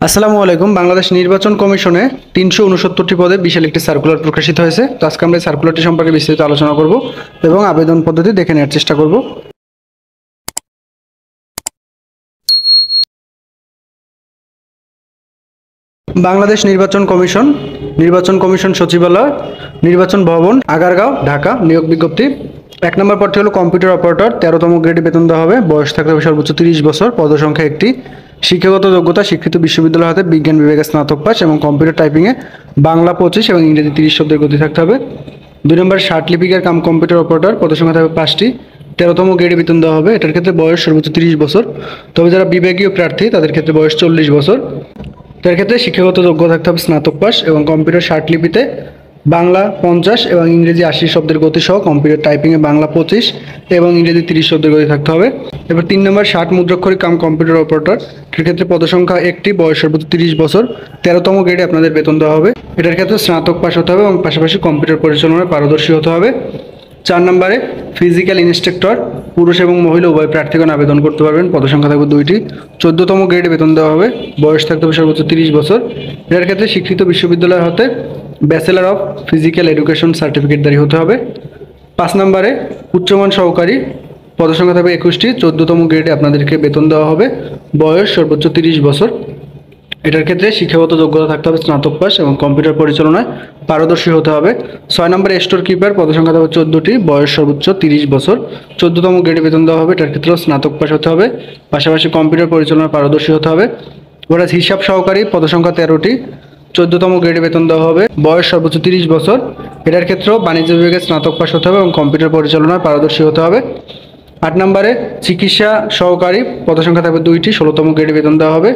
আসসালামু আলাইকুম। বাংলাদেশ নির্বাচন কমিশনে ৩৬৯টি পদে বিশাল একটি সার্কুলার প্রকাশিত হয়েছে। তো আজকে আমরা এই সার্কুলারটি সম্পর্কে বিস্তারিত আলোচনা করব এবং আবেদন পদ্ধতি দেখে নেওয়ার চেষ্টা করব। বাংলাদেশ নির্বাচন কমিশন সচিবালয়, নির্বাচন ভবন, আগারগাঁও, ঢাকা। নিয়োগ বিজ্ঞপ্তি। ১ নম্বর পদটি হলো কম্পিউটার অপারেটর, ১৩তম গ্রেডে বেতন দেওয়া হবে। বয়স থাকতে হবে সর্বোচ্চ ৩০ বছর। পদসংখ্যা একটি। শিক্ষাগত যোগ্যতা স্বীকৃত বিশ্ববিদ্যালয় হতে বিজ্ঞান বিভাগে স্নাতক পাস এবং কম্পিউটার টাইপিংয়ে বাংলা ২৫ এবং ইংরেজি ৩০ শব্দের গতি থাকতে হবে। ২ নম্বর লিপিকার কাম কম্পিউটার অপারেটর, পদসংখ্যা থাকবে ৫টি। ১৩তম গ্রেডে বেতন দেওয়া হবে। এটার ক্ষেত্রে বয়স সর্বোচ্চ ৩০ বছর। তবে যারা বিভাগীয় প্রার্থী তাদের ক্ষেত্রে বয়স ৪০ বছর। তার ক্ষেত্রে শিক্ষাগত যোগ্যতা থাকতে হবে স্নাতক পাস এবং কম্পিউটার লিপিতে বাংলা ৫০ এবং ইংরেজি ৮০ শব্দের গতি সহ কম্পিউটার টাইপিংয়ে বাংলা ২৫ এবং ইংরেজি ৩০ শব্দের গতি থাকতে হবে। এবার ৩ নম্বর মুদ্রাক্ষরিক কাম কম্পিউটার অপারেটর, এর ক্ষেত্রে পদসংখ্যা একটি, বয়স সর্বোচ্চ ৩০ বছর। ১৩তম গ্রেডে আপনাদের বেতন দেওয়া হবে। এটার ক্ষেত্রে স্নাতক পাস হতে হবে এবং পাশাপাশি কম্পিউটার পরিচালনায় পারদর্শী হতে হবে। ৪ নম্বরে ফিজিক্যাল ইন্সট্রাক্টর, পুরুষ এবং মহিলা উভয় প্রার্থীগণ আবেদন করতে পারবেন। পদসংখ্যা থাকবে ২টি। ১৪তম গ্রেডে বেতন দেওয়া হবে। বয়স থাকতে হবে সর্বোচ্চ ৩০ বছর। এর ক্ষেত্রে স্বীকৃত বিশ্ববিদ্যালয় হতে ব্যাচেলর অফ ফিজিক্যাল এডুকেশন সার্টিফিকেটধারী হতে হবে। ৫ নম্বরে উচ্চমান সহকারী, পদসংখ্যা থাকবে ২১টি। ১৪তম গ্রেডে আপনাদেরকে বেতন দেওয়া হবে। বয়স সর্বোচ্চ ৩০ বছর। এটার ক্ষেত্রে শিক্ষাগত যোগ্যতা থাকতে হবে স্নাতক পাস এবং কম্পিউটার পরিচালনায় পারদর্শী হতে হবে। ৬ নম্বরে স্টোর কিপার, পদসংখ্যা থাকবে ১৪টি। বয়স সর্বোচ্চ ৩০ বছর। ১৪তম গ্রেডে বেতন দেওয়া হবে। এটার ক্ষেত্রেও স্নাতক পাস হতে হবে, পাশাপাশি কম্পিউটার পরিচালনায় পারদর্শী হতে হবে। ওরা হিসাব সহকারী, পদসংখ্যা ১৩টি। ১৪তম গ্রেডে বেতন দেওয়া হবে। বয়স সর্বোচ্চ ৩০ বছর। এটার ক্ষেত্রেও বাণিজ্য বিভাগে স্নাতক পাস হতে হবে এবং কম্পিউটার পরিচালনায় পারদর্শী হতে হবে। ৮ নম্বরে চিকিৎসা সহকারী, পদসংখ্যা থাকবে ২টি। ১৬তম গ্রেডে বেতন দেওয়া হবে।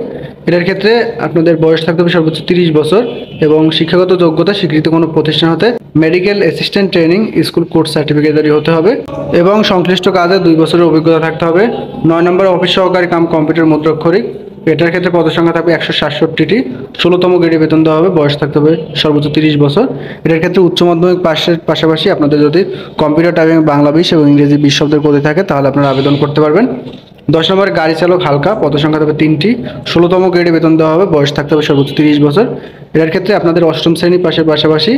এটার ক্ষেত্রে আপনাদের বয়স থাকতে হবে সর্বোচ্চ ৩০ বছর এবং শিক্ষাগত যোগ্যতা স্বীকৃত কোনো প্রতিষ্ঠান হতে medical assistant training school course সার্টিফিকেটধারী হতে হবে এবং সংশ্লিষ্ট কাজে ২ বছরের অভিজ্ঞতা থাকতে হবে। ৯ নম্বরে অফিস সহকারী কাম কম্পিউটার মুদ্রাক্ষরিক, এটার ক্ষেত্রে পদসংখ্যা থাকবে ১৬৭টি। ১৬তম গ্রেডে বেতন দেওয়া হবে। বয়স থাকতে হবে সর্বোচ্চ ৩০ বছর। এটার ক্ষেত্রে উচ্চ মাধ্যমিক পাশের পাশাপাশি আপনাদের যদি কম্পিউটার টাইপিং বাংলা ২০ এবং ইংরেজি ২০ শব্দের গতি থাকে তাহলে আপনারা আবেদন করতে পারবেন। ১০ নম্বরে গাড়ি চালক হালকা, পদসংখ্যা থাকবে ৩টি। ১৬তম গ্রেডে বেতন দেওয়া হবে। বয়স থাকতে হবে সর্বোচ্চ ৩০ বছর। এটার ক্ষেত্রে আপনাদের অষ্টম শ্রেণী পাশের পাশাপাশি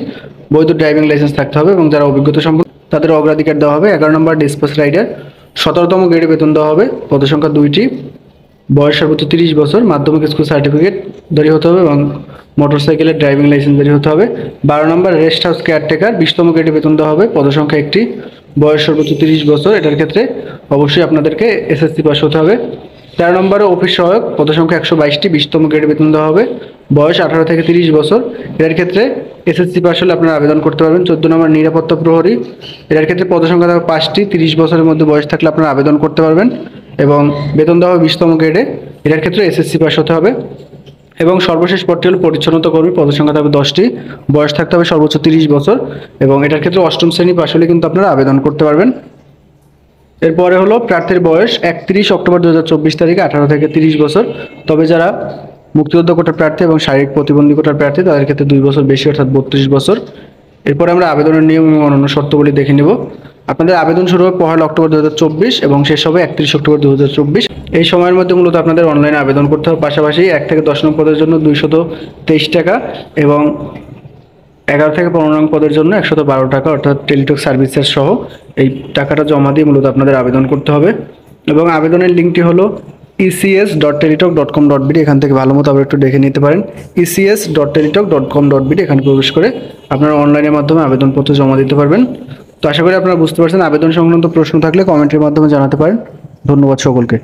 বৈধ ড্রাইভিং লাইসেন্স থাকতে হবে এবং যারা অভিজ্ঞতা সম্পন্ন তাদের অগ্রাধিকার দেওয়া হবে। ১১ নম্বর ডিসপাস রাইডার, ১৭তম গ্রেডে বেতন দেওয়া হবে। পদসংখ্যা ২টি। বয়স সর্বোচ্চ ৩০ বছর। মাধ্যমিক স্কুল সার্টিফিকেট জারি হতে হবে এবং মোটরসাইকেলের ড্রাইভিং লাইসেন্স জারি হতে হবে। ১২ নম্বর রেস্ট হাউস কেয়ারটেকার, ২০তম গ্রেডে বেতন দেওয়া হবে। পদসংখ্যা একটি। বয়স সর্বোচ্চ ৩০ বছর। এটার ক্ষেত্রে অবশ্যই আপনাদেরকে এসএসসি পাস হতে হবে। ১৩ নম্বরে অফিস সহায়ক, পদসংখ্যা ১২২টি। ২০তম গ্রেডে বেতন দেওয়া হবে। বয়স ১৮ থেকে ৩০ বছর। এটার ক্ষেত্রে এসএসসি পাস হলে আপনারা আবেদন করতে পারবেন। ১৪ নম্বর নিরাপত্তা প্রহরী, এটার ক্ষেত্রে পদসংখ্যা থাকবে ৫টি। ৩০ বছরের মধ্যে বয়স থাকলে আপনারা আবেদন করতে পারবেন এবং বেতন দেওয়া হবে ২০তম গ্রেডে। এটার ক্ষেত্রে এসএসসি পাস হতে হবে। এবং সর্বশেষ পদটি হল পরিচ্ছন্নতা কর্মী, পদসংখ্যা থাকবে ১০টি। বয়স থাকতে হবে সর্বোচ্চ ৩০ বছর এবং এটার ক্ষেত্রে অষ্টম শ্রেণী পাস হলে কিন্তু আপনারা আবেদন করতে পারবেন। এরপরে হলো প্রার্থীর বয়স ৩১ অক্টোবর ২০২৪ তারিখে ১৮ থেকে ৩০ বছর। তবে যারা মুক্তিযোদ্ধা কোটার প্রার্থী এবং শারীরিক প্রতিবন্ধী কোটার প্রার্থী তাদের ক্ষেত্রে 2 বছর বেশি, অর্থাৎ ৩২ বছর। এরপরে আমরা আবেদনের নিয়ম এবং অন্যান্য শর্তাবলী দেখে নেব। আপনাদের আবেদন শুরু হবে ১ অক্টোবর ২০২৪ এবং শেষ হবে ৩১ অক্টোবর ২০২৪। এই সময়ের মধ্যে মূলত আপনাদের অনলাইনে আবেদন করতে হবে। পাশাপাশি ১ থেকে ১০ নং পদের জন্য ২২৩ টাকা এবং ১১ থেকে ১৫ নং পদের জন্য ১১২ টাকা, অর্থাৎ টেলিটক সার্ভিসেস সহ এই টাকাটা জমা দিয়ে মূলত আপনাদের আবেদন করতে হবে। এবং আবেদনের লিঙ্কটি হলো ecs.teletalk.com.bd। এখান থেকে ভালো মতো আবার একটু দেখে নিতে পারেন। ecs.teletalk.com.bd এখানে প্রবেশ করে আপনারা অনলাইনের মাধ্যমে আবেদনপত্র জমা দিতে পারবেন। তো আশা করি আপনারা বুঝতে পারছেন। আবেদন সংক্রান্ত প্রশ্ন থাকলে কমেন্টের মাধ্যমে জানাতে পারেন। ধন্যবাদ সকলকে।